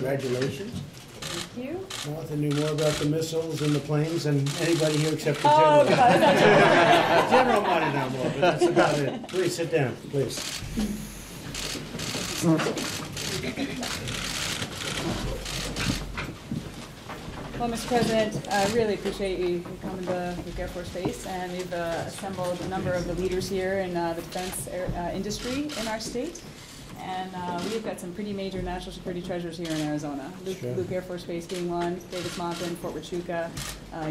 Congratulations. Thank you. Martha knew more about the missiles and the planes than anybody here except the Oh, general. God, The general might have known more, but that's about it. Please sit down, please. Well, Mr. President, I really appreciate you coming to the Air Force Base, and we've assembled a number of the leaders here in the defense industry in our state. And we've got some pretty major national security treasures here in Arizona. Luke Air Force Base being one, Davis-Monthan, Fort Huachuca,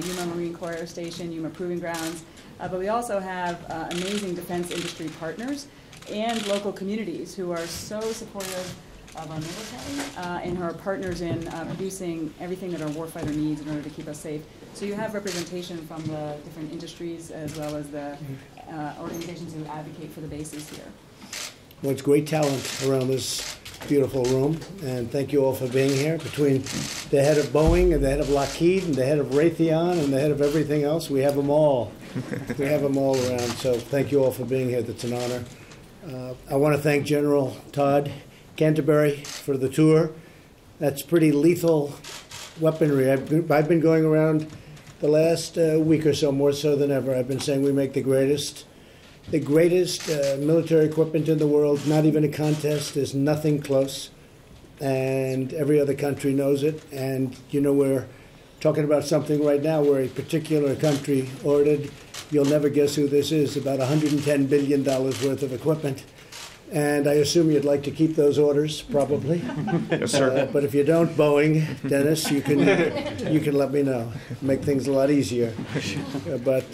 Yuma Marine Corps Air Station, Yuma Proving Grounds. But we also have amazing defense industry partners and local communities who are so supportive of our military and who are partners in producing everything that our warfighter needs in order to keep us safe. So you have representation from the different industries as well as the organizations who advocate for the bases here. Well, it's great talent around this beautiful room, and thank you all for being here. Between the head of Boeing and the head of Lockheed and the head of Raytheon and the head of everything else, we have them all. We have them all around, so thank you all for being here. That's an honor. I want to thank General Todd Canterbury for the tour. That's pretty lethal weaponry. I've been going around the last week or so, more so than ever. I've been saying we make the greatest military equipment in the world. Not even a contest. There's nothing close. And every other country knows it. And, you know, we're talking about something right now where a particular country ordered, you'll never guess who this is, about $110 billion worth of equipment. And I assume you'd like to keep those orders, probably. Yes, sir. But if you don't, Boeing, Dennis, you can let me know. Make things a lot easier. But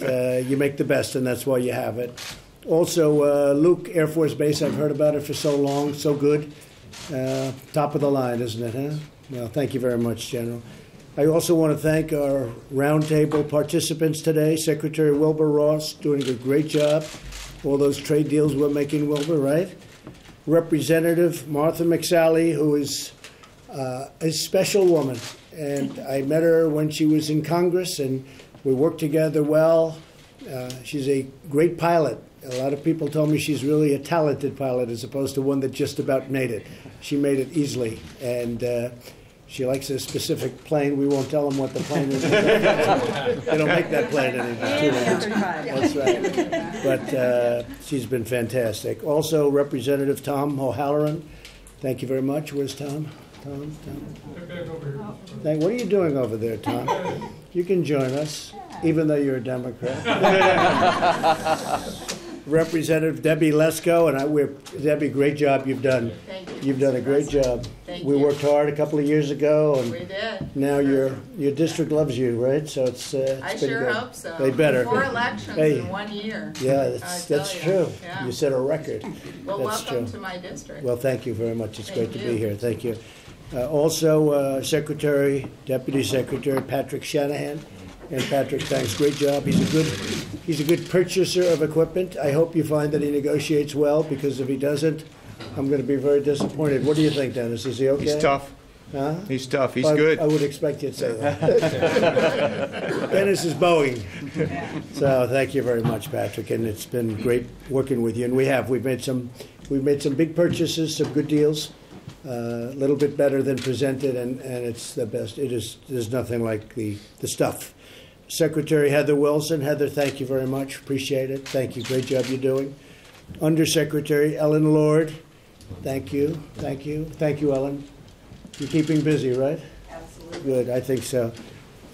you make the best, and that's why you have it. Also, Luke Air Force Base, I've heard about it for so long, so good. Top of the line, isn't it, huh? Well, thank you very much, General. I also want to thank our roundtable participants today. Secretary Wilbur Ross doing a great job. All those trade deals we're making, Wilbur, right? Representative Martha McSally, who is a special woman. And I met her when she was in Congress, and we worked together well. She's a great pilot. A lot of people told me she's really a talented pilot as opposed to one that just about made it. She made it easily. And she likes a specific plane. We won't tell them what the plane is. They don't make that plane anymore. That's right. But she's been fantastic. Also, Representative Tom O'Halloran. Thank you very much. Where's Tom? Tom? What are you doing over there, Tom? You can join us, even though you're a Democrat. Representative Debbie Lesko, and Debbie, great job you've done. Thank you. You've done a great job. We worked hard a couple of years ago, and we did. now your district loves you, right? So it's I been sure good. hope so. They better. 4 elections in 1 year. Yeah, that's true. Yeah. You set a record. Well, that's welcome true. to my district. Well, thank you very much. It's Thank great to you. be here. Thank you. Also, Deputy Secretary Patrick Shanahan. And Patrick, thanks. Great job. He's a good purchaser of equipment. I hope you find that he negotiates well, because if he doesn't, I'm going to be very disappointed. What do you think, Dennis? Is he okay? He's tough. Huh? He's tough. He's good. I would expect you to say that. Dennis is Boeing. So thank you very much, Patrick, and it's been great working with you. And we've made some big purchases, some good deals, a little bit better than presented, and it's the best. There's nothing like the stuff. Secretary Heather Wilson. Heather, thank you very much. Appreciate it. Thank you. Great job you're doing. Undersecretary Ellen Lord. Thank you. Thank you. Thank you, Ellen. You're keeping busy, right? Absolutely. Good. I think so.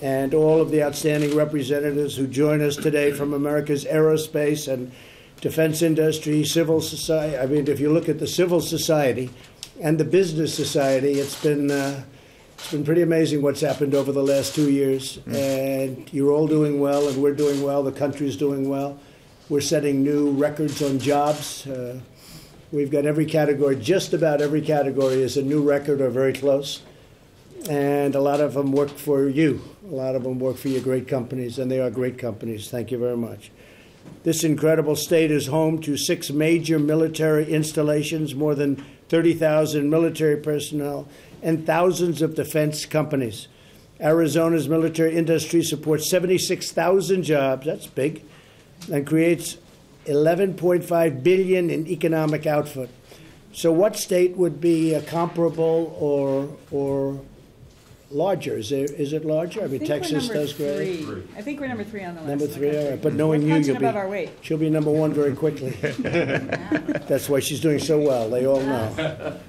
And all of the outstanding representatives who join us today from America's aerospace and defense industry, civil society. I mean, if you look at the civil society and the business society, it's been pretty amazing what's happened over the last 2 years. And you're all doing well, and we're doing well. The country's doing well. We're setting new records on jobs. We've got every category, just about every category is a new record or very close. And a lot of them work for you. A lot of them work for your great companies, and they are great companies. Thank you very much. This incredible state is home to 6 major military installations, more than 30,000 military personnel, and thousands of defense companies. Arizona's military industry supports 76,000 jobs, that's big, and creates $11.5 billion in economic output. So what state would be comparable or larger? Is it larger? I mean, Texas does great. I think we're number 3 on the list. Number 3, in the all right. country. But knowing We're you, punching above our weight. she'll be number 1 very quickly. That's why she's doing so well. They all know.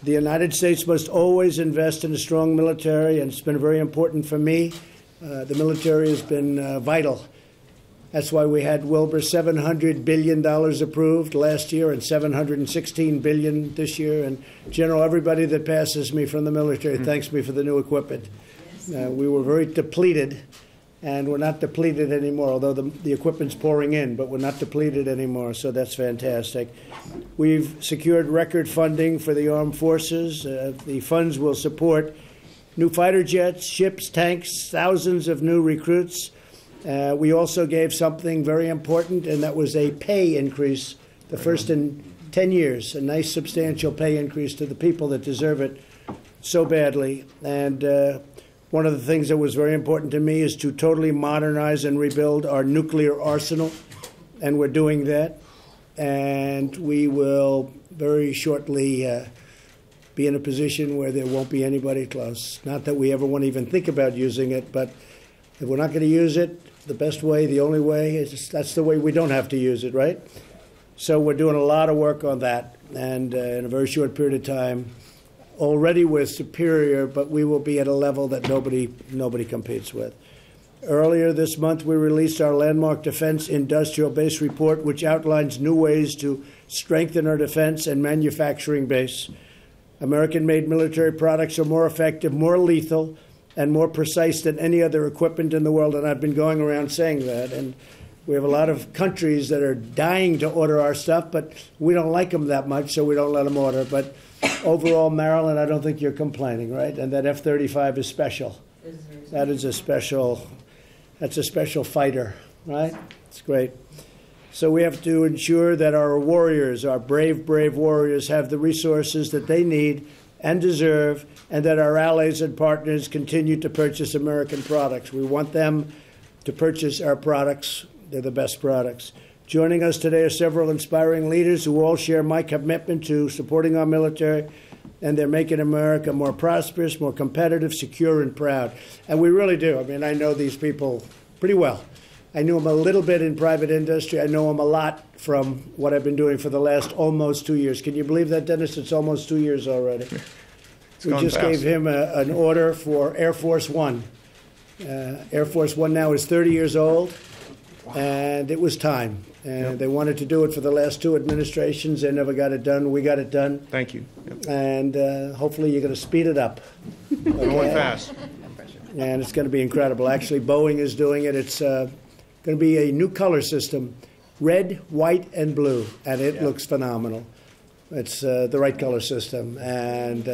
The United States must always invest in a strong military, and it's been very important for me. The military has been vital. That's why we had, Wilbur, $700 billion approved last year and $716 billion this year. And General, everybody that passes me from the military thanks me for the new equipment. We were very depleted, and we're not depleted anymore, although the equipment's pouring in, but we're not depleted anymore, so that's fantastic. We've secured record funding for the armed forces. The funds will support new fighter jets, ships, tanks, thousands of new recruits. We also gave something very important, and that was a pay increase, the first in 10 years, a nice substantial pay increase to the people that deserve it so badly. And one of the things that was very important to me is to totally modernize and rebuild our nuclear arsenal, and we're doing that. And we will very shortly be in a position where there won't be anybody close. Not that we ever want to even think about using it, but if we're not going to use it, the best way, the only way, is that's the way we don't have to use it, right? So we're doing a lot of work on that, and in a very short period of time, already we're superior, but we will be at a level that nobody competes with. Earlier this month, we released our landmark Defense Industrial Base Report, which outlines new ways to strengthen our defense and manufacturing base. American-made military products are more effective, more lethal, and more precise than any other equipment in the world, and I've been going around saying that. And we have a lot of countries that are dying to order our stuff, but we don't like them that much, so we don't let them order. But overall, Marilyn, I don't think you're complaining, right? And that F-35 is special. That is that's a special fighter, right? It's great. So we have to ensure that our warriors, our brave, brave warriors, have the resources that they need and deserve, and that our allies and partners continue to purchase American products. We want them to purchase our products. They're the best products. Joining us today are several inspiring leaders who all share my commitment to supporting our military, and they're making America more prosperous, more competitive, secure, and proud. And we really do. I mean, I know these people pretty well. I knew them a little bit in private industry. I know them a lot from what I've been doing for the last almost 2 years. Can you believe that, Dennis? It's almost 2 years already. We just gave him an order for Air Force One. Air Force One now is 30 years old, and it was time. And they wanted to do it for the last 2 administrations. They never got it done. We got it done. Thank you. And hopefully you're going to speed it up. Okay. Going fast. And it's going to be incredible. Actually, Boeing is doing it. It's going to be a new color system, red, white, and blue, and it looks phenomenal. It's the right color system, and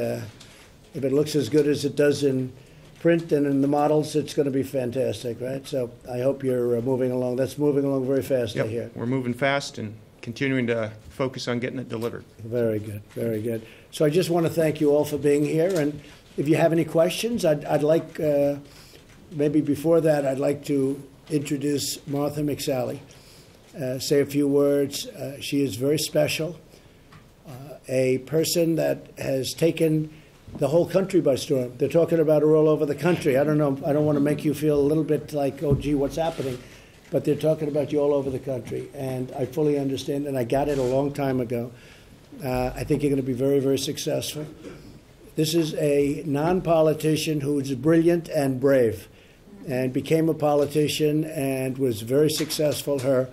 if it looks as good as it does in print and in the models, it's going to be fantastic, right? So I hope you're moving along. That's moving along very fast, I hear. We're moving fast and continuing to focus on getting it delivered. Very good, very good. So I just want to thank you all for being here, and if you have any questions, I'd like, maybe before that, I'd like to introduce Martha McSally, say a few words. She is very special, a person that has taken the whole country by storm. They're talking about her all over the country. I don't know. I don't want to make you feel a little bit like, oh, gee, what's happening? But they're talking about you all over the country, and I fully understand, and I got it a long time ago. I think you're going to be very, very successful. This is a non-politician who is brilliant and brave, and became a politician and was very successful. Her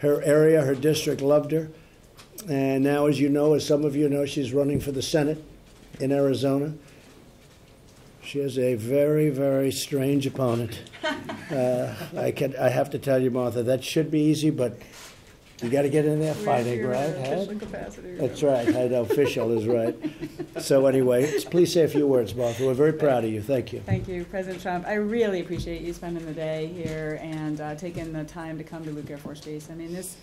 area, her district loved her. And now, as you know, as some of you know, she's running for the Senate in Arizona. She has a very, very strange opponent. I have to tell you, Martha, that should be easy, but you got to get in there fighting, right? Official capacity. That's right. I know, official is right. So anyway, please say a few words, Martha. We're very proud of you. Thank you. Thank you, President Trump. I really appreciate you spending the day here and taking the time to come to Luke Air Force Base. I mean, this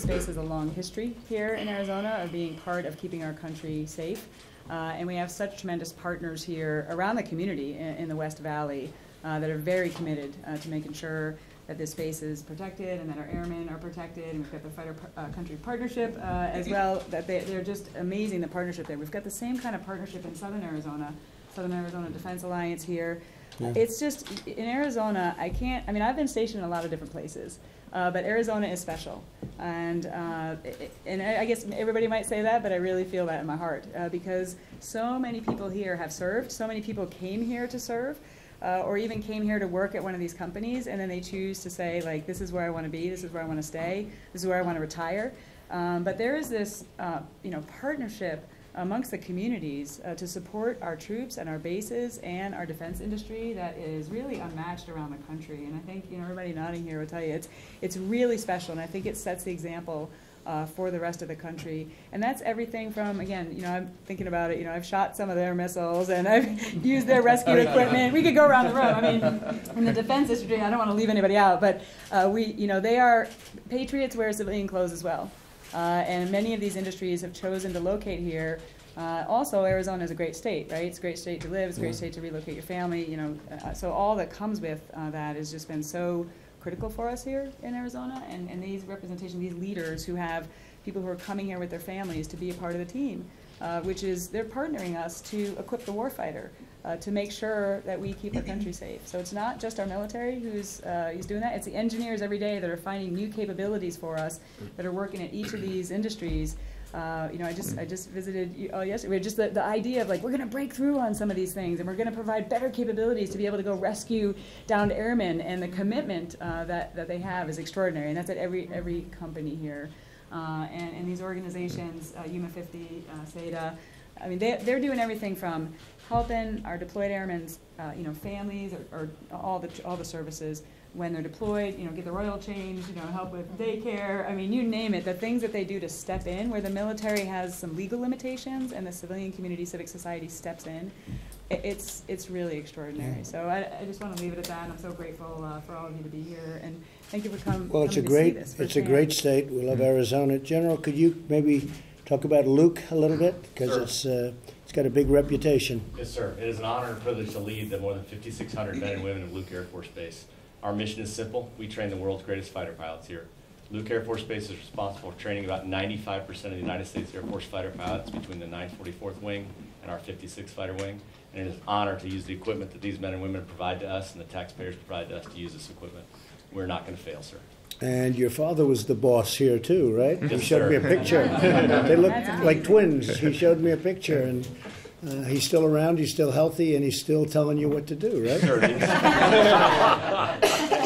base has a long history here in Arizona of being part of keeping our country safe. And we have such tremendous partners here around the community in the West Valley that are very committed to making sure that this space is protected and that our airmen are protected, and we've got the Fighter Country Partnership as well, that they're just amazing, the partnership there. We've got the same kind of partnership in Southern Arizona Defense Alliance here. Yeah. It's just, in Arizona, I've been stationed in a lot of different places, but Arizona is special. And I guess everybody might say that, but I really feel that in my heart, because so many people here have served, so many people came here to serve, or even came here to work at one of these companies, and then they choose to say, like, this is where I want to be, this is where I want to stay, this is where I want to retire. But there is this partnership amongst the communities to support our troops and our bases and our defense industry that is really unmatched around the country. And I think everybody nodding here will tell you it's really special, and I think it sets the example for the rest of the country. And that's everything from, again, I'm thinking about it, I've shot some of their missiles and I've used their rescue equipment. We could go around the room. I mean, in the defense industry, I don't want to leave anybody out, but they are patriots wear civilian clothes as well. And many of these industries have chosen to locate here. Also, Arizona is a great state, right? It's a great state to live. It's a great state to relocate your family. So all that comes with that has just been so critical for us here in Arizona. And these representations, these leaders who have people who are coming here with their families to be a part of the team, which is they're partnering us to equip the warfighter. To make sure that we keep our country safe. So it's not just our military who's doing that. It's the engineers every day that are finding new capabilities for us, that are working at each of these industries. I just visited yesterday. Just the idea of, like, we're going to break through on some of these things, and we're going to provide better capabilities to be able to go rescue downed airmen. And the commitment that they have is extraordinary, and that's at every company here. And these organizations, UMA 50, SEDA, I mean, they're doing everything from helping our deployed airmen's, families or all the services when they're deployed, get the oil change, help with daycare. I mean, you name it. The things that they do to step in, where the military has some legal limitations and the civilian community, civic society steps in, it's really extraordinary. So I just want to leave it at that. And I'm so grateful for all of you to be here, and thank you for coming. Well, it's a great state. We love Arizona. General, could you maybe talk about Luke a little bit, because it's got a big reputation. Yes, sir. It is an honor and privilege to lead the more than 5,600 men and women of Luke Air Force Base. Our mission is simple. We train the world's greatest fighter pilots here. Luke Air Force Base is responsible for training about 95% of the United States Air Force fighter pilots between the 944th Wing and our 56th Fighter Wing. And it is an honor to use the equipment that these men and women provide to us and the taxpayers provide to us to use this equipment. We're not going to fail, sir. And your father was the boss here too, right? Yes, he showed me a picture. They look like twins. He showed me a picture, and he's still around, he's still healthy, and he's still telling you what to do, right? Sure.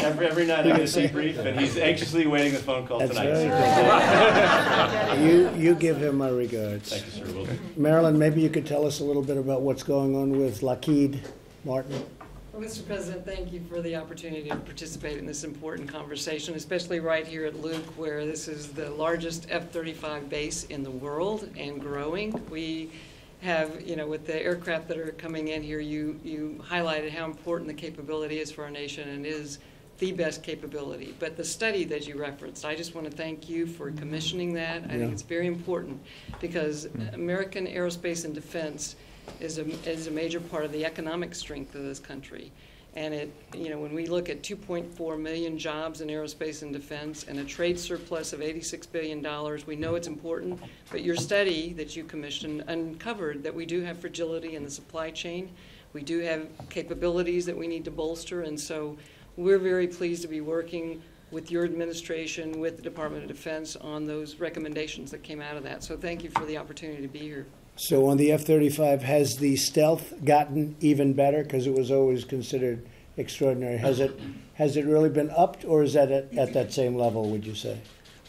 Every night I get a debrief, and he's anxiously waiting the phone call tonight. Right. You give him my regards. Thank you, sir. Will do. Marilyn, maybe you could tell us a little bit about what's going on with Lockheed Martin. Well, Mr. President, thank you for the opportunity to participate in this important conversation, especially right here at Luke, where this is the largest F-35 base in the world and growing. We have, with the aircraft that are coming in here, you highlighted how important the capability is for our nation, and is the best capability. But the study that you referenced, I just want to thank you for commissioning that. I think it's very important, because American aerospace and defense is a major part of the economic strength of this country. And when we look at 2.4 million jobs in aerospace and defense and a trade surplus of $86 billion, we know it's important. But your study that you commissioned uncovered that we do have fragility in the supply chain. We do have capabilities that we need to bolster. And so we're very pleased to be working with your administration, with the Department of Defense, on those recommendations that came out of that. So thank you for the opportunity to be here. So on the F-35, has the stealth gotten even better? Because it was always considered extraordinary. Has it really been upped, or is that at that same level, would you say?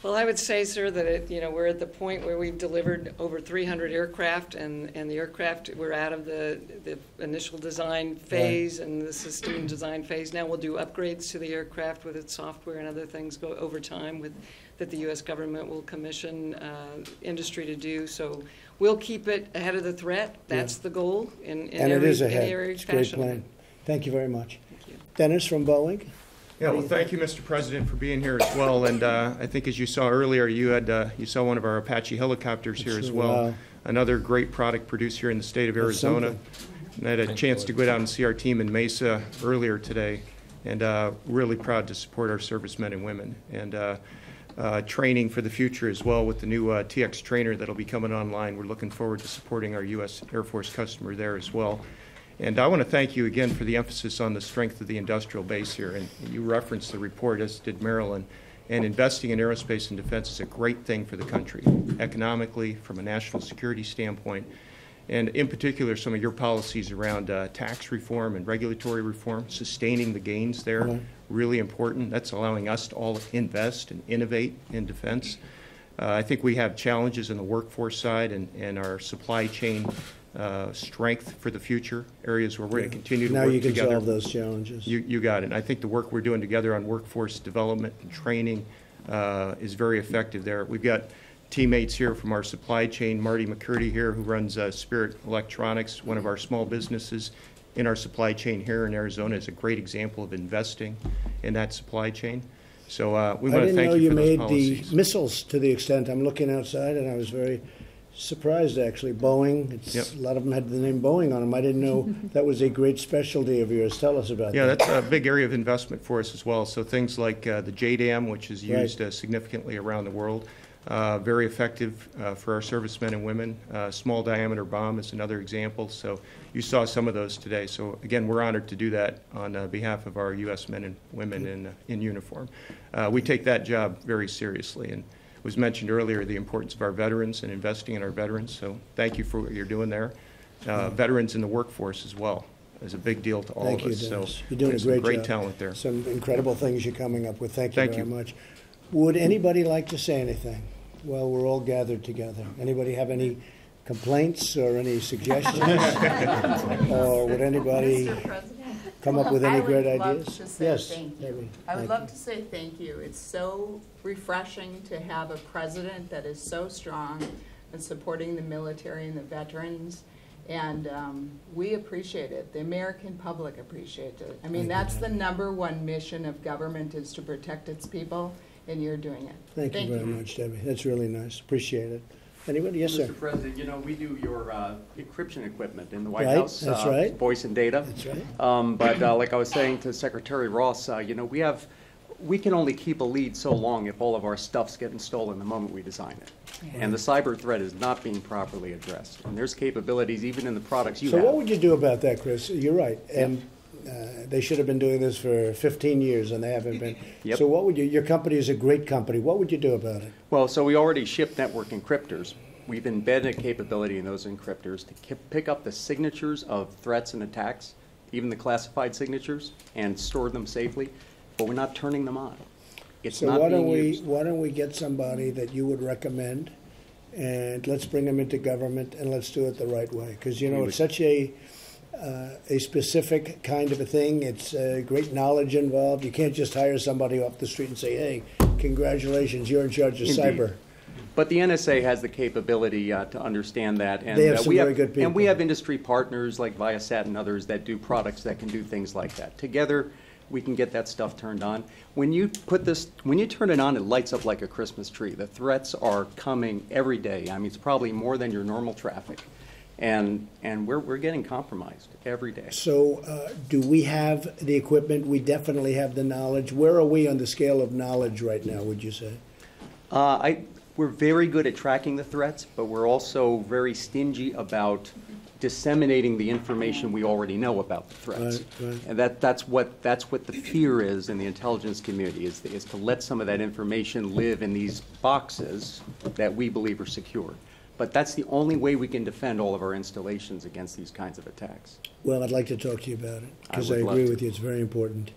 Well, I would say, sir, that we're at the point where we've delivered over 300 aircraft, and the aircraft, we're out of the initial design phase and the system design phase. Now we'll do upgrades to the aircraft with its software and other things go over time that the U.S. government will commission industry to do. So we'll keep it ahead of the threat. That's the goal. And it is ahead. It's a great plan. Thank you very much. Thank you. Dennis from Boeing. Yeah, well, thank you, Mr. President, for being here as well. And I think, as you saw earlier, you saw one of our Apache helicopters here as well. Wow. Another great product produced here in the state of Arizona. And I had a chance to go down and see our team in Mesa earlier today. and really proud to support our servicemen and women. And training for the future as well with the new TX trainer that'll be coming online. We're looking forward to supporting our U.S. Air Force customer there as well. And I want to thank you again for the emphasis on the strength of the industrial base here. And you referenced the report, as did Marilyn. And investing in aerospace and defense is a great thing for the country, economically, from a national security standpoint. And in particular, some of your policies around tax reform and regulatory reform, sustaining the gains there, really important. That's allowing us to all invest and innovate in defense. I think we have challenges in the workforce side and our supply chain strength for the future, areas where we're going to continue to work together. Now you can solve those challenges. You got it. And I think the work we're doing together on workforce development and training is very effective there. We've got teammates here from our supply chain, Marty McCurdy here, who runs Spirit Electronics, one of our small businesses in our supply chain here in Arizona, is a great example of investing in that supply chain. So we want to thank you for those policies. I didn't know you made the missiles to the extent. I'm looking outside, and I was very surprised, actually. Boeing, a lot of them had the name Boeing on them. I didn't know that was a great specialty of yours. Tell us about that. Yeah, that's a big area of investment for us as well. So things like the JDAM, which is used significantly around the world, very effective for our servicemen and women. Small diameter bomb is another example. So you saw some of those today. So again, we're honored to do that on behalf of our U.S. men and women in uniform. We take that job very seriously. And was mentioned earlier the importance of our veterans and investing in our veterans. So thank you for what you're doing there. Veterans in the workforce as well is a big deal to all of us. Dennis. So you're doing a great job. Talent there. Some incredible things you're coming up with. Thank you very much. Would anybody like to say anything? Well, we're all gathered together. Anybody have any complaints or any suggestions? Or would anybody come up with any great ideas? Thank you. I would love to say thank you. It's so refreshing to have a president that is so strong and supporting the military and the veterans. And we appreciate it. The American public appreciates it. I mean, that's the #1 mission of government, is to protect its people, and you're doing it. Thank you very much, Debbie. That's really nice. Appreciate it. Anybody? Yes, sir. Mr. President, you know, we do your encryption equipment in the White Right, House. that's right. Voice and data. That's right. But like I was saying to Secretary Ross, you know, we can only keep a lead so long if all of our stuff's getting stolen the moment we design it. And the cyber threat is not being properly addressed. And there's capabilities even in the products you have. So what would you do about that, Chris? You're right. And they should have been doing this for 15 years, and they haven't been. Yep. So what would your company is a great company. What would you do about it? Well, so we already ship network encryptors. We've embedded a capability in those encryptors to pick up the signatures of threats and attacks, even the classified signatures, and store them safely. But we're not turning them on. It's So not why being used. don't we get somebody that you would recommend, and let's bring them into government, and let's do it the right way, because you know it's such a specific kind of a thing. It's great knowledge involved. You can't just hire somebody off the street and say, "Hey, congratulations, you're in charge of cyber." But the NSA has the capability to understand that, and They have some very good people. And we have industry partners like Viasat and others that do products that can do things like that. Together, we can get that stuff turned on. When you turn it on, it lights up like a Christmas tree. The threats are coming every day. I mean, it's probably more than your normal traffic, and we're getting compromised every day. So do we have the equipment? We definitely have the knowledge. Where are we on the scale of knowledge right now, would you say? We're very good at tracking the threats, but we're also very stingy about disseminating the information we already know about the threats. Right. And that's what the fear is in the intelligence community, is to let some of that information live in these boxes that we believe are secure. But that's the only way we can defend all of our installations against these kinds of attacks. Well, I'd like to talk to you about it, because I would love agree to. with you. It's very important.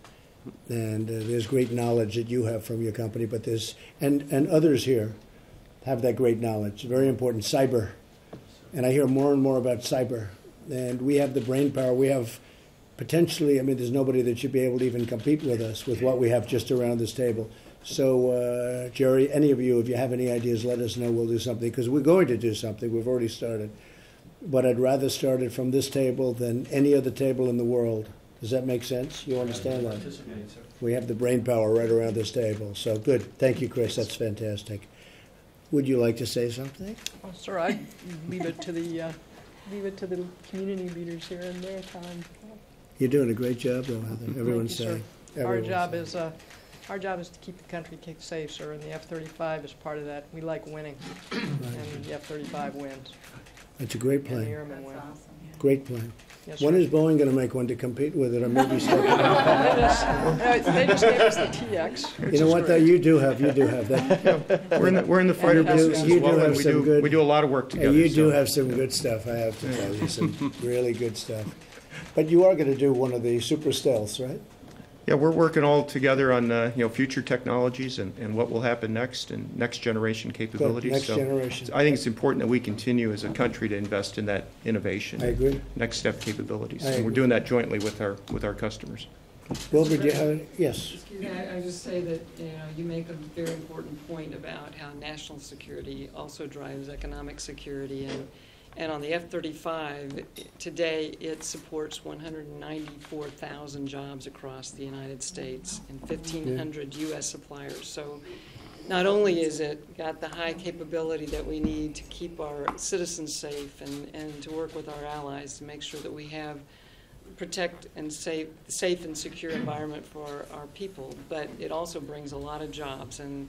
And there's great knowledge that you have from your company, but there's, and others here have that great knowledge. Very important. Cyber. And I hear more and more about cyber. And we have the brain power. We have potentially, I mean, there's nobody that should be able to even compete with us with what we have just around this table. So, Jerry, any of you, if you have any ideas, let us know. We'll do something, because we're going to do something. We've already started. But I'd rather start it from this table than any other table in the world. Does that make sense? You understand that? We have the brain power right around this table. So, good. Thank you, Chris. That's fantastic. Would you like to say something? Oh, sir, I'd leave it to the community leaders here in their time. You're doing a great job, though, Heather. Everyone's saying. Everyone's our job is to keep the country safe, sir, and the F-35 is part of that. We like winning, and the F-35 wins, It's a great and the plane. airmen win. Great plane. Yes, When sir. is Boeing going to make one to compete with it, or maybe so? They just gave us the TX. which You know is what, though, great. you do have that. We're in the fighter business as you do well, have and some good- we do a lot of work together. You do so- have some good stuff, I have to tell you, some really good stuff. But you are going to do one of the super stealths, right? Yeah, we're working all together on, future technologies and what will happen next and next generation capabilities. next So generation. I think it's important that we continue as a country to invest in that innovation. I agree. Next step capabilities. I And we're agree. doing that jointly with our customers. Wilbur, do you have, yes. Excuse me, I just say that, you make a very important point about how national security also drives economic security. And on the F-35, today, it supports 194,000 jobs across the United States and 1,500 U.S. suppliers. So not only is it got the high capability that we need to keep our citizens safe and to work with our allies to make sure that we have protect and safe and secure environment for our people, but it also brings a lot of jobs. And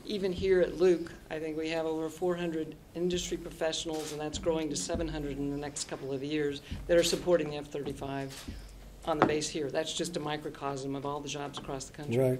even here at Luke, I think we have over 400 industry professionals, and that's growing to 700 in the next couple of years, that are supporting the F-35 on the base here. That's just a microcosm of all the jobs across the country. Right.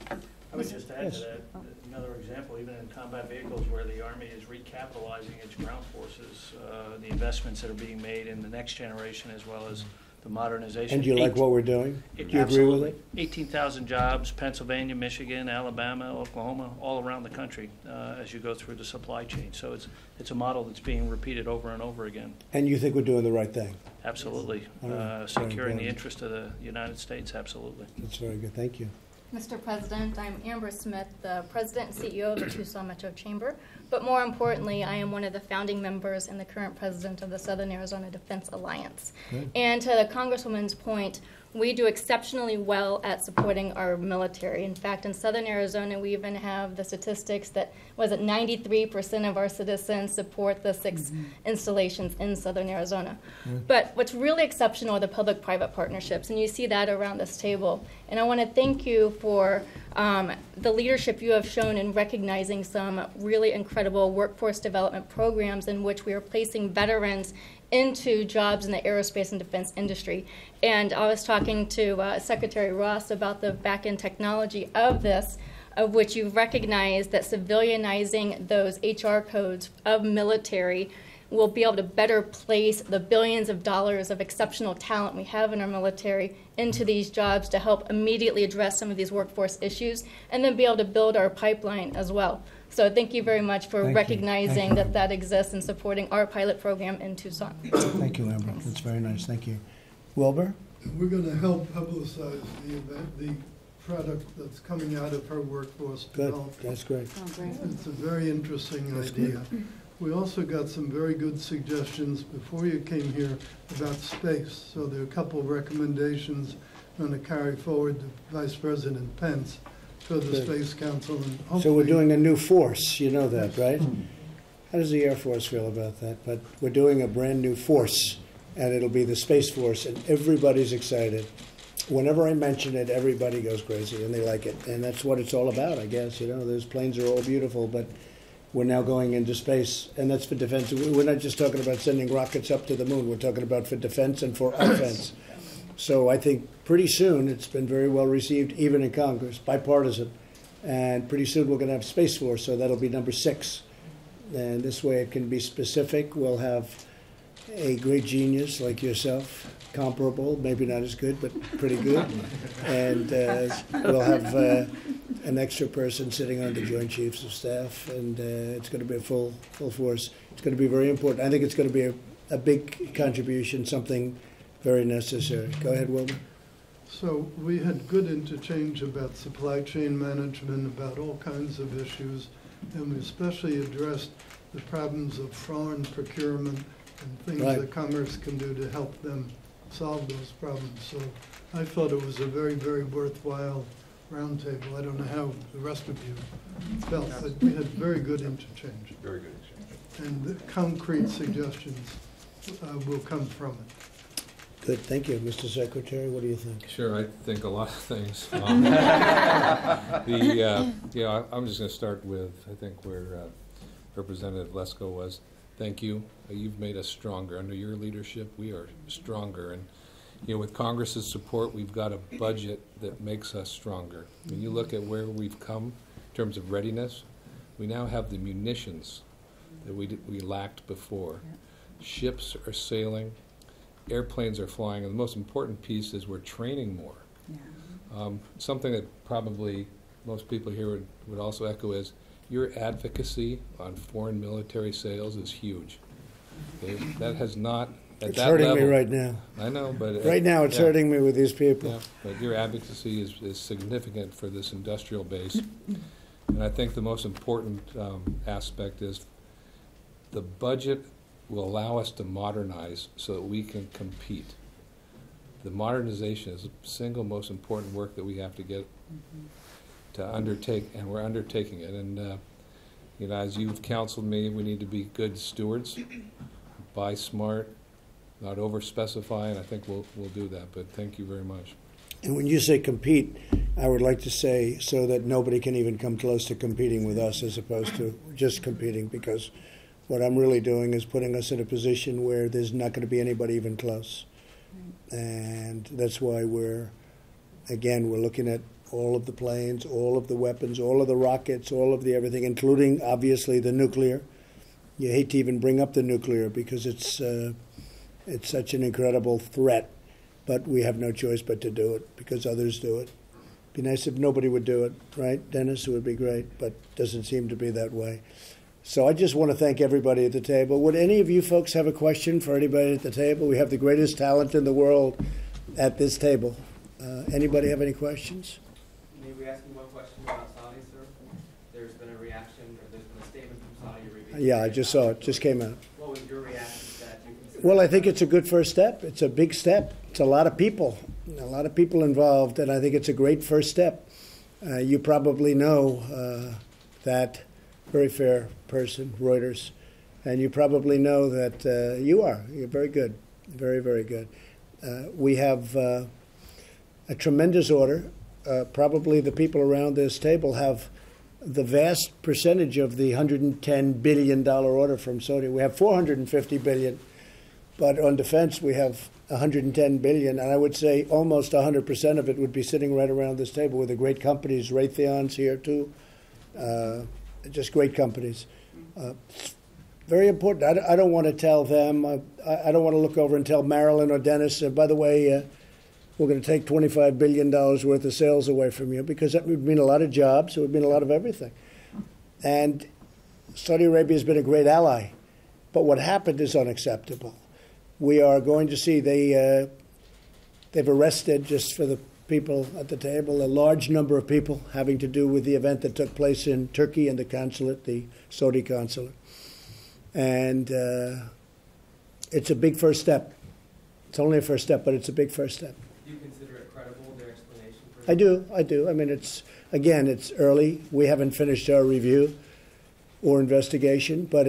I would just add to that, another example, even in combat vehicles where the Army is recapitalizing its ground forces, the investments that are being made in the next generation as well as the modernization. And do you like what we're doing? Do you agree with Absolutely. it? 18,000 jobs, Pennsylvania, Michigan, Alabama, Oklahoma, all around the country as you go through the supply chain. So it's a model that's being repeated over and over again. And you think we're doing the right thing? Absolutely. All right. Very Securing the important. interest of the United States, absolutely. That's very good, thank you. Mr. President, I'm Amber Smith, the President and CEO of the Tucson Metro Chamber. But more importantly, I am one of the founding members and the current president of the Southern Arizona Defense Alliance. Good. And to the Congresswoman's point, we do exceptionally well at supporting our military. In fact, in Southern Arizona, we even have the statistics that 93% of our citizens support the 6 installations in Southern Arizona. But what's really exceptional are the public-private partnerships, and you see that around this table. And I want to thank you for the leadership you have shown in recognizing some really incredible workforce development programs in which we are placing veterans into jobs in the aerospace and defense industry. And I was talking to Secretary Ross about the back-end technology of this, of which you've recognized that civilianizing those HR codes of military will be able to better place the billions of dollars of exceptional talent we have in our military into these jobs to help immediately address some of these workforce issues and then be able to build our pipeline as well. So thank you very much for Thank you. recognizing Thank you. that exists and supporting our pilot program in Tucson. Thank you, Amber. That's very nice, thank you. Wilbur? We're going to help publicize the event, the product that's coming out of her workforce Good, development. that's great. Oh, great. It's a very interesting That's idea. We also got some very good suggestions before you came here about space. So there are a couple of recommendations I'm going to carry forward to Vice President Pence for the Good. Space Council. And hopefully, So we're doing a new force, you know that, right? How does the Air Force feel about that? But we're doing a brand-new force, and it'll be the Space Force, and everybody's excited. Whenever I mention it, everybody goes crazy, and they like it. And that's what it's all about, I guess. You know, those planes are all beautiful, but we're now going into space, and that's for defense. We're not just talking about sending rockets up to the moon. We're talking about for defense and for offense. So I think pretty soon, it's been very well received, even in Congress, bipartisan. And pretty soon we're going to have Space Force, so that'll be number 6. And this way it can be specific. We'll have a great genius like yourself, comparable, maybe not as good, but pretty good. And we'll have an extra person sitting on the Joint Chiefs of Staff, and it's going to be a full force. It's going to be very important. I think it's going to be a big contribution, something very necessary. Go ahead, Wilbur. So we had good interchange about supply chain management, about all kinds of issues, and we especially addressed the problems of foreign procurement and things Right. that Commerce can do to help them solve those problems. So I thought it was a very, very worthwhile roundtable. I don't know how the rest of you felt, but we had very good interchange. Very good exchange. And the concrete suggestions will come from it. Good, thank you. Mr. Secretary, what do you think? Sure, I think a lot of things. I'm just going to start with, I think, where Representative Lesko was. Thank you. You've made us stronger. Under your leadership, we are stronger. And with Congress's support, we've got a budget that makes us stronger. When you look at where we've come in terms of readiness, we now have the munitions that we lacked before. Ships are sailing, airplanes are flying, and the most important piece is we're training more. Something that probably most people here would also echo is your advocacy on foreign military sales is huge. Okay? That has not, at it's that hurting level, me right now. I know, but right now it's hurting me with these people. Yeah, but your advocacy is significant for this industrial base. And I think the most important aspect is the budget will allow us to modernize so that we can compete. The modernization is the single most important work that we have to get to undertake, and we're undertaking it. And as you've counseled me, we need to be good stewards, buy smart, not over-specify, and I think we'll do that. But thank you very much. And when you say compete, I would like to say so that nobody can even come close to competing with us as opposed to just competing, because what I'm really doing is putting us in a position where there's not going to be anybody even close. And that's why we're looking at all of the planes, all of the weapons, all of the rockets, all of the everything, including, obviously, the nuclear. You hate to even bring up the nuclear because it's such an incredible threat. But we have no choice but to do it because others do it. It'd be nice if nobody would do it, right, Dennis? It would be great, but it doesn't seem to be that way. So I just want to thank everybody at the table. Would any of you folks have a question for anybody at the table? We have the greatest talent in the world at this table. Anybody have any questions? May we ask you one question about Saudi, sir? There's been a reaction, or there's been a statement from Saudi Arabia. Yeah, I just saw it. Just came out. What was your reaction to that? Do you consider Well, I think it's a good first step. It's a big step. It's a lot of people involved, and I think it's a great first step. You probably know that very fair person, Reuters, and you probably know that you're very good, very, very good. We have a tremendous order. Probably the people around this table have the vast percentage of the $110 billion order from Saudi. We have $450 billion, but on defense we have $110 billion, and I would say almost 100% of it would be sitting right around this table with the great companies. Raytheon's here too, just great companies. Very important. I don't want to tell them. I don't want to look over and tell Marilyn or Dennis, by the way, we're going to take $25 billion worth of sales away from you, because that would mean a lot of jobs. It would mean a lot of everything. And Saudi Arabia has been a great ally. But what happened is unacceptable. We are going to see they've arrested, just for the people at the table, a large number of people having to do with the event that took place in Turkey and the consulate, the Saudi consulate. And it's a big first step. It's only a first step, but it's a big first step. Do you consider it credible, their explanation? I do. I mean, it's early. We haven't finished our review or investigation, but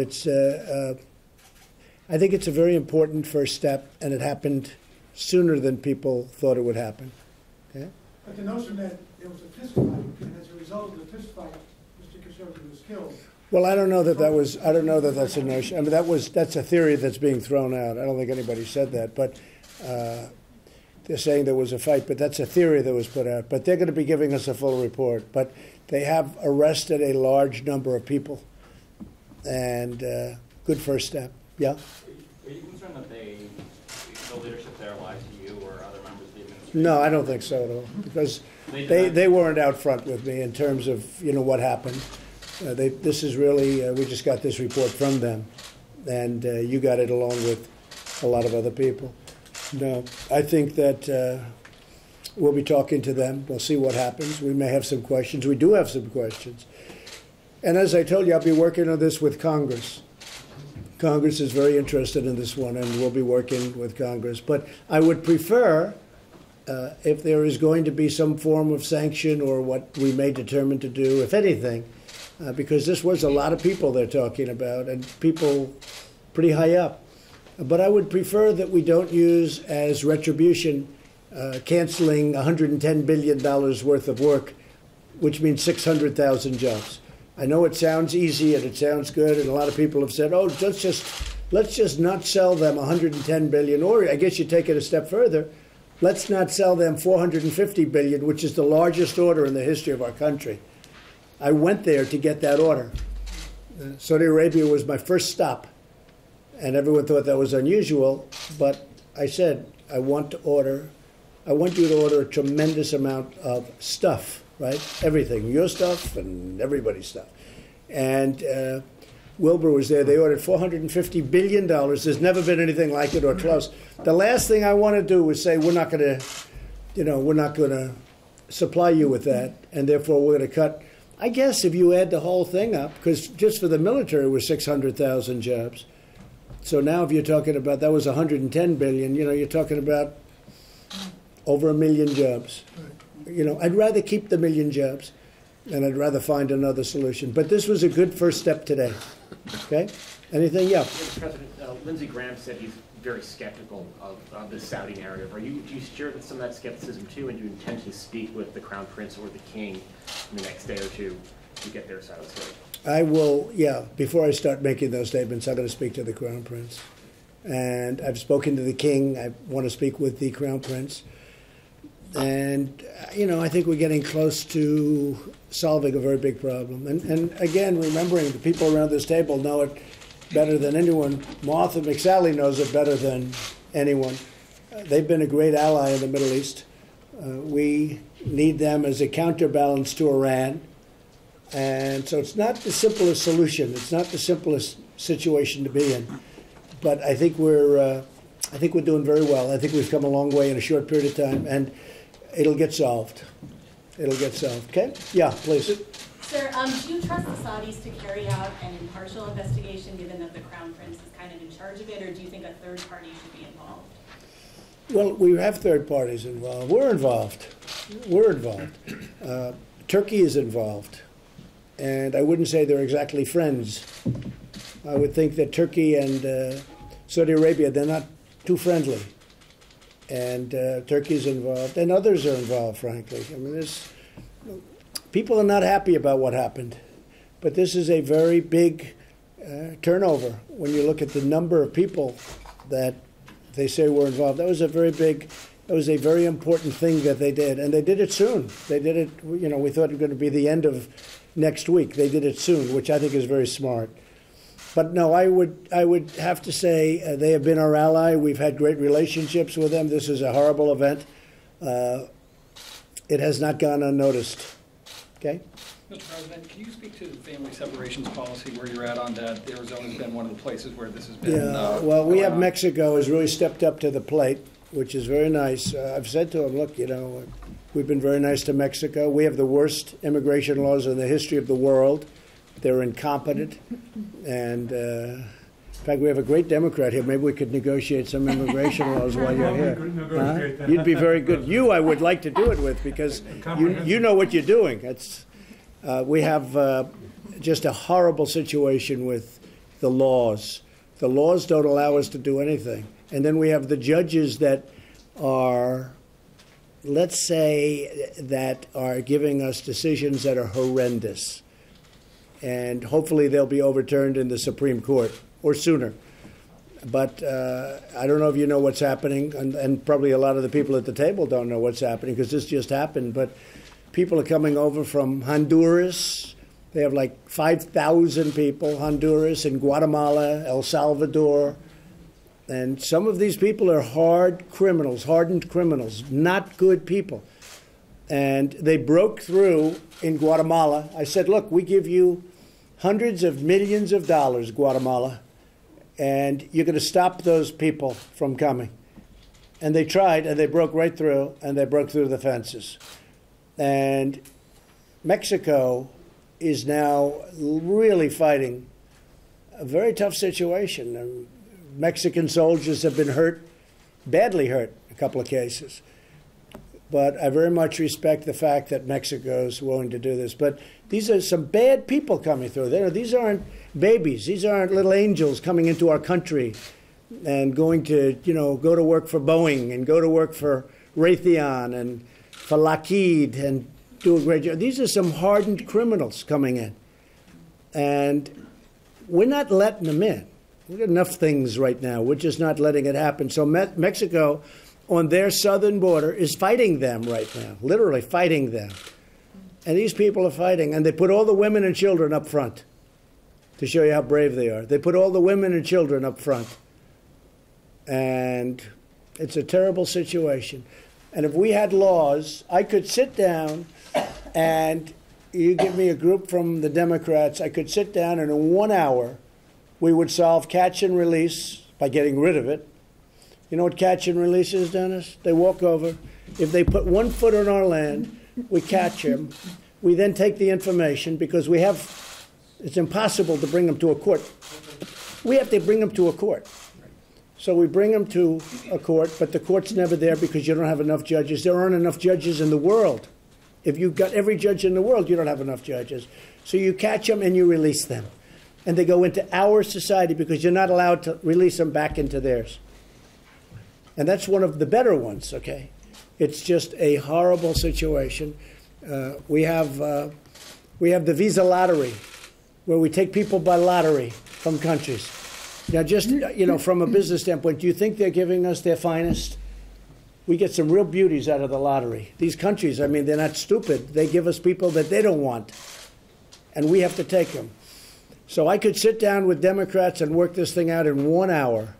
I think it's a very important first step, and it happened sooner than people thought it would happen. Okay? But the notion that there was a fist fight, and as a result of the fist fight, Mr. Khashoggi was killed. Well, I don't know that that's a notion. I mean, that's a theory that's being thrown out. I don't think anybody said that, but they're saying there was a fight, but that's a theory that was put out. But they're going to be giving us a full report. But they have arrested a large number of people, and good first step. Yeah? Are you concerned that the leadership there lied to you or other members of the administration? No, I don't think so at all, because they weren't out front with me in terms of what happened. This is really, we just got this report from them, and you got it along with a lot of other people. No, I think that we'll be talking to them. We'll see what happens. We may have some questions. We do have some questions. And as I told you, I'll be working on this with Congress. Congress is very interested in this one, and we'll be working with Congress. But I would prefer, if there is going to be some form of sanction or what we may determine to do, if anything, because this was a lot of people they're talking about, and people pretty high up. But I would prefer that we don't use as retribution canceling $110 billion worth of work, which means 600,000 jobs. I know it sounds easy and it sounds good, and a lot of people have said, oh, let's just not sell them 110 billion, or I guess you take it a step further, let's not sell them 450 billion, which is the largest order in the history of our country. I went there to get that order. Saudi Arabia was my first stop, and everyone thought that was unusual, but I said, I want you to order a tremendous amount of stuff, right? Everything, your stuff and everybody's stuff. And Wilbur was there. They ordered $450 billion. There's never been anything like it or close. The last thing I want to do was say, we're not going to supply you with that, and therefore we're going to cut. I guess if you add the whole thing up, because just for the military was 600,000 jobs. So now if you're talking about, that was 110 billion, you're talking about over 1 million jobs. I'd rather keep the 1 million jobs, and I'd rather find another solution. But this was a good first step today. Okay? Anything? Yeah. Mr. President, Lindsey Graham said he's very skeptical of the Saudi narrative. Do you share some of that skepticism too, and do you intend to speak with the Crown Prince or the King in the next day or two to get their side of the story? I will, before I start making those statements, I'm going to speak to the Crown Prince. And I've spoken to the King. I want to speak with the Crown Prince. And, I think we're getting close to solving a very big problem. And again, remembering the people around this table know it better than anyone. Martha McSally knows it better than anyone. They've been a great ally in the Middle East. We need them as a counterbalance to Iran. And so it's not the simplest solution. It's not the simplest situation to be in. But I think we're doing very well. I think we've come a long way in a short period of time, and it'll get solved. It'll get solved. Okay? Yeah, please. Sir, do you trust the Saudis to carry out an impartial investigation, given that the Crown Prince is kind of in charge of it, or do you think a third party should be involved? Well, we have third parties involved. We're involved. Turkey is involved. And I wouldn't say they're exactly friends. I would think that Turkey and Saudi Arabia, they're not too friendly. And Turkey's involved, and others are involved, frankly. I mean, people are not happy about what happened. But this is a very big turnover when you look at the number of people that they say were involved. That was a very important thing that they did. And they did it soon. They did it, we thought it was going to be the end of next week. They did it soon, which I think is very smart. But no, I would have to say they have been our ally. We've had great relationships with them. This is a horrible event. It has not gone unnoticed. Okay? Mr. President, can you speak to the family separations policy, where you're at on that? Arizona's been one of the places where this has been. Well, we have Mexico has really stepped up to the plate, which is very nice. I've said to them, look, we've been very nice to Mexico. We have the worst immigration laws in the history of the world. They're incompetent. And in fact, we have a great Democrat here. Maybe we could negotiate some immigration laws while you're here. You'd be very good. I would like to do it with, because you know what you're doing. We have just a horrible situation with the laws. The laws don't allow us to do anything. And then we have the judges that are, let's say, that are giving us decisions that are horrendous. And hopefully they'll be overturned in the Supreme Court, or sooner. But I don't know if you know what's happening, and probably a lot of the people at the table don't know what's happening, because this just happened. But people are coming over from Honduras. They have like 5,000 people, Honduras and Guatemala, El Salvador. And some of these people are hardened criminals, not good people. And they broke through in Guatemala. I said, look, we give you hundreds of millions of dollars, Guatemala, and you're going to stop those people from coming. And they tried, and they broke right through, and they broke through the fences. And Mexico is now really fighting a very tough situation. Mexican soldiers have been hurt, badly hurt, a couple of cases. But I very much respect the fact that Mexico is willing to do this. But these are some bad people coming through there. These aren't babies. These aren't little angels coming into our country. and going to, go to work for Boeing and go to work for Raytheon and for Lockheed and do a great job. These are some hardened criminals coming in. And we're not letting them in. We've got enough things right now. We're just not letting it happen. So Mexico, on their southern border, is fighting them right now, literally fighting them. And these people are fighting. And they put all the women and children up front to show you how brave they are. They put all the women and children up front. And it's a terrible situation. And if we had laws, I could sit down and you give me a group from the Democrats, I could sit down and in 1 hour we would solve catch and release by getting rid of it. You know what catch and release is, Dennis? They walk over. If they put 1 foot on our land, we catch them. We then take the information because it's impossible to bring them to a court. We have to bring them to a court. So we bring them to a court, but the court's never there because you don't have enough judges. There aren't enough judges in the world. If you've got every judge in the world, you don't have enough judges. So you catch them and you release them. And they go into our society because you're not allowed to release them back into theirs. And that's one of the better ones, okay? It's just a horrible situation. We have the visa lottery, where we take people by lottery from countries. Now, just, from a business standpoint, do you think they're giving us their finest? We get some real beauties out of the lottery. These countries, they're not stupid. They give us people that they don't want, and we have to take them. So I could sit down with Democrats and work this thing out in 1 hour.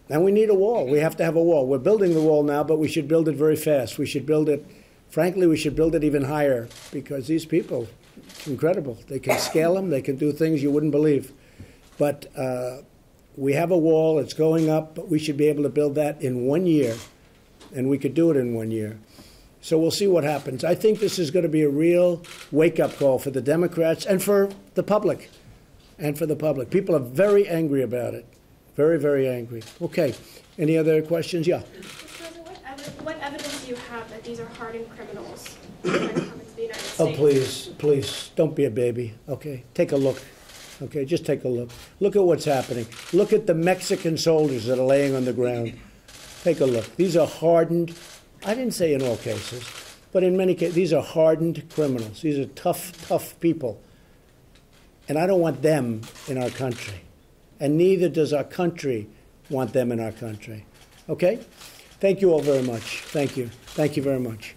And we need a wall. We have to have a wall. We're building the wall now, but we should build it very fast. We should build it, frankly, we should build it even higher because these people, it's incredible. They can scale them. They can do things you wouldn't believe. But we have a wall. It's going up, but we should be able to build that in 1 year, and we could do it in 1 year. So we'll see what happens. I think this is going to be a real wake-up call for the Democrats and for the public. People are very angry about it. Very, very angry. Okay. Any other questions? Yeah. What evidence do you have that these are hardened criminals trying to come into the United States? Oh, please, don't be a baby. Okay, take a look. Okay, just take a look. Look at what's happening. Look at the Mexican soldiers that are laying on the ground. Take a look. These are hardened, I didn't say in all cases, but in many cases, these are hardened criminals. These are tough people. And I don't want them in our country. And neither does our country want them in our country. Okay? Thank you all very much. Thank you. Thank you very much.